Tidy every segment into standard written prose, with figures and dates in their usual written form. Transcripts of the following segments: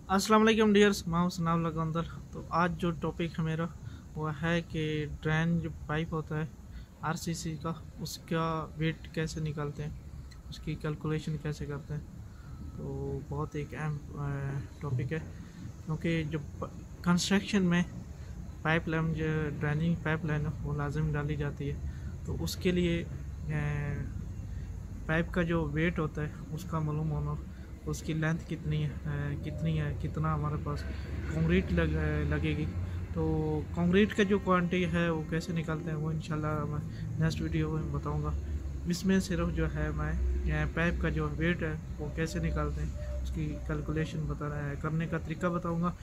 अस्सलाम वालेकुम डियर्स, मैं हूं सनाम लगंदर। तो आज जो टॉपिक है मेरा वो है कि ड्रेन जो पाइप होता है आरसीसी का, उसका वेट कैसे निकालते हैं, उसकी कैलकुलेशन कैसे करते हैं। तो बहुत एक अहम टॉपिक है, क्योंकि जो कंस्ट्रक्शन में पाइप लाइन, जो ड्रेनिंग पाइप लाइन है वो लाजिम डाली जाती है। तो उसके लिए पाइप का जो वेट होता है उसका मालूम होना, उसकी लेंथ कितनी है, कितना हमारे पास कंक्रीट लगेगी। तो कंक्रीट का जो क्वांटिटी है वो कैसे निकालते हैं वो इंशाल्लाह मैं नेक्स्ट वीडियो में बताऊंगा। इसमें सिर्फ जो है मैं पाइप का जो वेट है वो कैसे निकालते हैं उसकी कैलकुलेशन करने का तरीका बताऊंगा।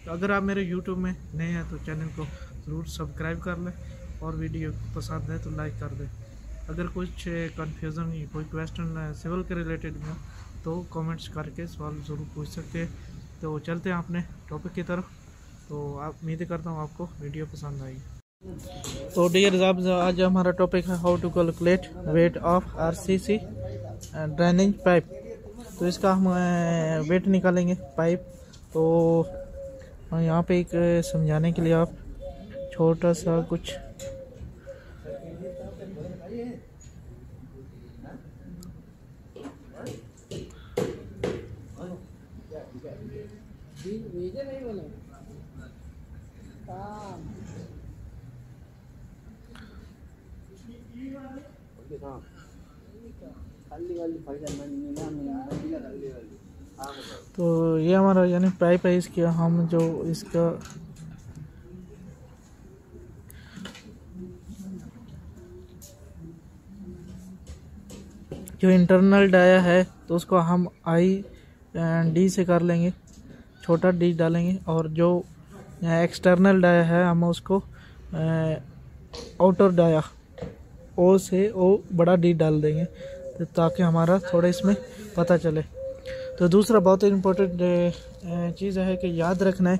तो अगर आप मेरे यूट्यूब में नए हैं तो चैनल को ज़रूर सब्सक्राइब कर लें, और वीडियो पसंद है तो लाइक कर दें। अगर कुछ कन्फ्यूज़न, कोई क्वेश्चन सिविल के रिलेटेड में हो तो कमेंट्स करके सवाल ज़रूर पूछ सकते हैं। तो चलते हैं अपने टॉपिक की तरफ। तो आप उम्मीद करता हूँ आपको वीडियो पसंद आएगी। तो डियर साहब, आज हमारा टॉपिक है how to calculate weight of RCC drainage pipe. तो इसका हम वेट निकालेंगे पाइप। तो यहाँ पे एक समझाने के लिए आप छोटा सा कुछ तो ये हमारा यानी पाइप है, इसकी हम जो इसका जो इंटरनल डाया है तो उसको हम डी से कर लेंगे, छोटा डी डालेंगे, और जो एक्सटर्नल डाया है हम उसको आउटर डाया ओ से ओ बड़ा डी डाल देंगे, तो ताकि हमारा थोड़ा इसमें पता चले। तो दूसरा बहुत इम्पोर्टेंट चीज़ है कि याद रखना है,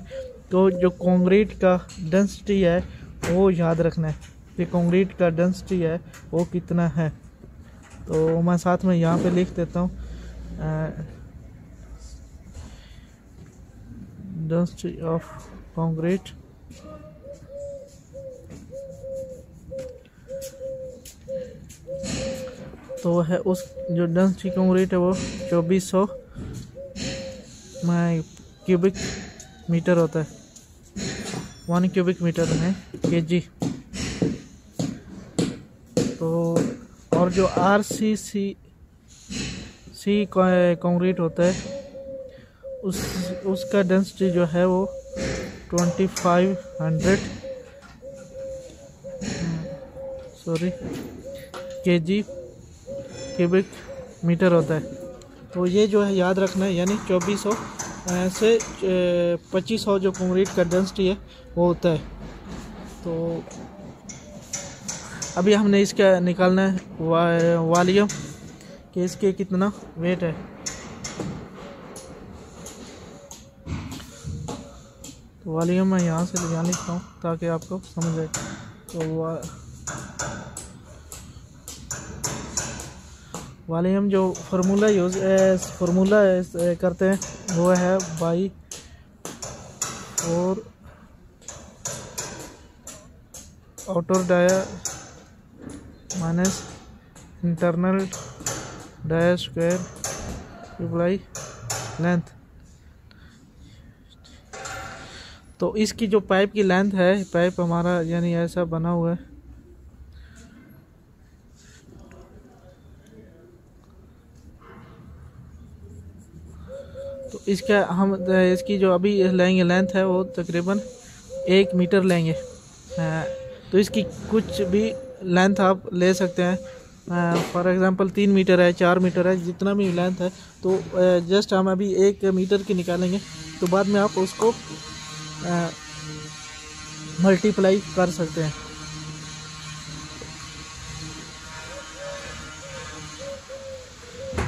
तो जो कंक्रीट का डेंसिटी है वो याद रखना है कि कंक्रीट का डेंसिटी है वो कितना है। तो मैं साथ में यहाँ पे लिख देता हूँ डेंसिटी ऑफ कंक्रीट। तो है उस जो डेंसिटी कंक्रीट है वो 2400 क्यूबिक मीटर होता है, 1 क्यूबिक मीटर है केजी। तो और जो आरसीसी कंक्रीट होता है उसका डेंसिटी जो है वो 2500 केजी क्यूबिक मीटर होता है। तो ये जो है याद रखना है, यानी 2400 से 2500 जो कंक्रीट का डेंसिटी है वो होता है। तो अभी हमने इसका निकालना है वॉल्यूम कि इसके कितना वेट है। तो वॉल्यूम मैं यहाँ से ले लिखता हूँ ताकि आपको समझ आए। तो वॉल्यूम जो फार्मूला करते हैं वो है by 4 outer dia minus internal dia square by length. तो इसकी जो पाइप की लेंथ है, पाइप हमारा यानी ऐसा बना हुआ है। तो इसकी जो अभी लेंगे लेंथ है वो तकरीबन 1 मीटर लेंगे। तो इसकी कुछ भी लेंथ आप ले सकते हैं, फॉर एग्जांपल 3 मीटर है, 4 मीटर है, जितना भी लेंथ है। तो जस्ट हम अभी 1 मीटर की निकालेंगे, तो बाद में आप उसको मल्टीप्लाई कर सकते हैं।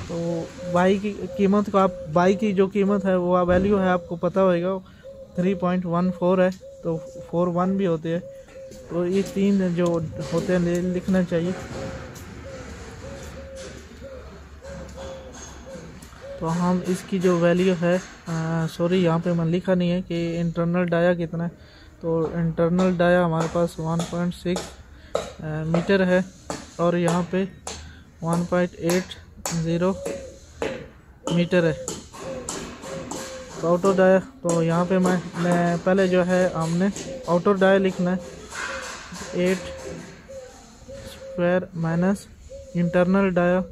तो बाई की कीमत को आप बाई की जो कीमत है वो वैल्यू है आपको पता होगा 3.14 है। तो 41 भी होते हैं। तो ये 3 जो होते हैं लिखना चाहिए। तो हम इसकी जो वैल्यू है, सॉरी यहाँ पे मैंने लिखा नहीं है कि इंटरनल डाया कितना है। तो इंटरनल डाया हमारे पास 1.6 मीटर है और यहाँ पे 1.80 मीटर है। तो आउटर डाया, तो यहाँ पे मैं पहले जो है हमने आउटर डाया लिखना है 8 square minus internal dia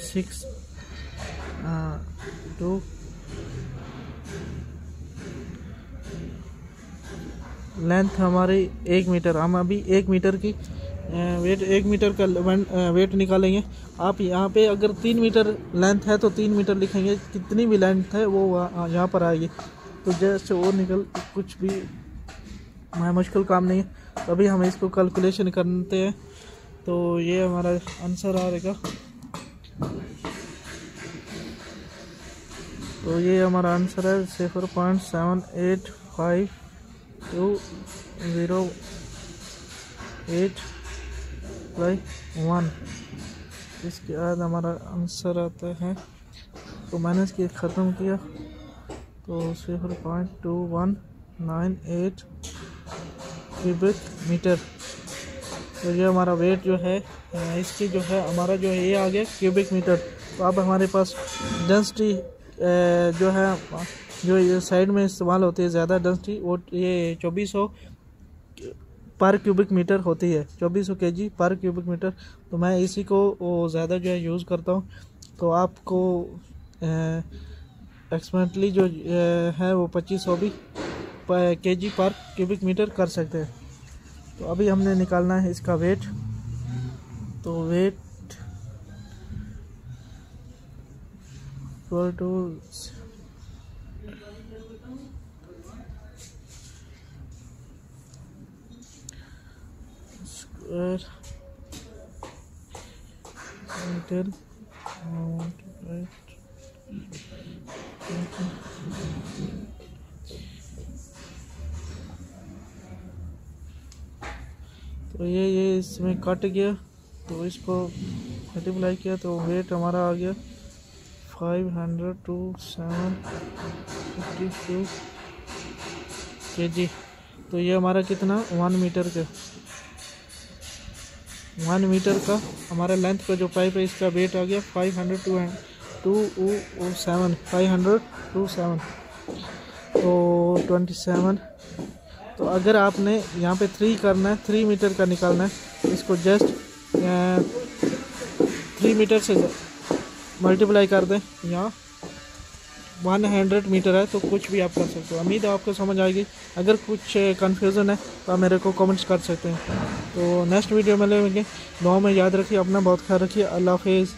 6 2 length हमारी 1 मीटर। हम अभी 1 मीटर की वेट 1 मीटर का वेट निकालेंगे। आप यहाँ पे अगर 3 मीटर लेंथ है तो 3 मीटर लिखेंगे, कितनी भी लेंथ है वो यहाँ पर आएगी। तो जैसे वो निकल, कुछ भी मुश्किल काम नहीं है। तो अभी हम इसको कैलकुलेशन करते हैं। तो ये हमारा आंसर आएगा। तो ये हमारा आंसर है 0.7852081। इसके बाद हमारा आंसर आता है। तो मैंने इसकी ख़त्म किया तो 0.2198 क्यूबिक मीटर। तो ये हमारा वेट जो है इसकी जो है हमारा जो है ये आ गया क्यूबिक मीटर। तो अब हमारे पास डेंसिटी जो है जो ये साइड में इस्तेमाल होती है ज़्यादा डेंसिटी, वो ये 2400 पर क्यूबिक मीटर होती है, 2400 kg पर क्यूबिक मीटर। तो मैं इसी को वो ज़्यादा जो है यूज़ करता हूँ। तो आपको एक्सपेरिमेंटली जो है वो 2500 भी kg पर क्यूबिक मीटर कर सकते हैं। तो अभी हमने निकालना है इसका वेट। तो weight equal to square metre तो ये इसमें कट गया, तो इसको मल्टीप्लाई किया तो वेट हमारा आ गया 500 kg। तो ये हमारा कितना 1 मीटर का 1 मीटर का हमारा लेंथ का जो पाइप है इसका वेट आ गया 527 तो 27। तो अगर आपने यहाँ पे 3 करना है, 3 मीटर का निकालना है, इसको जस्ट 3 मीटर से मल्टीप्लाई कर दें। यहाँ 100 मीटर है तो कुछ भी आप कर सकते हो। उम्मीद है आपको समझ आएगी। अगर कुछ कन्फ्यूज़न है तो आप मेरे को कमेंट्स कर सकते हैं। तो नेक्स्ट वीडियो में मिलेंगे। दुआ में याद रखिए, अपना बहुत ख्याल रखिए। अल्लाह हाफिज़।